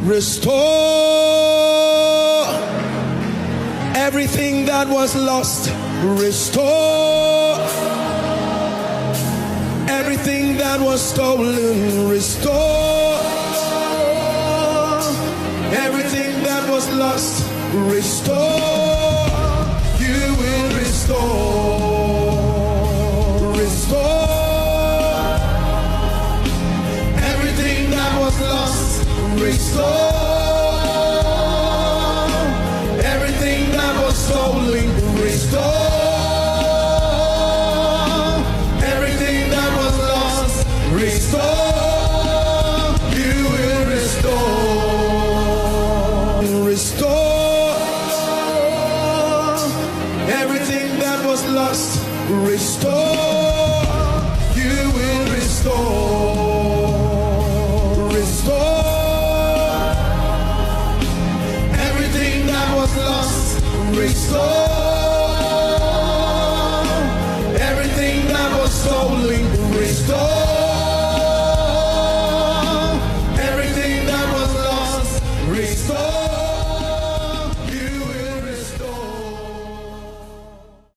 Restore everything that was lost. Restore everything that was stolen. Restore everything that was lost. Restore. You will restore. Restore everything that was lost. Restore everything that was stolen. Restore everything that was lost. Restore. You will restore. Restore everything that was lost. Restore. You will restore. Restore everything that was lost. Restore everything that was stolen.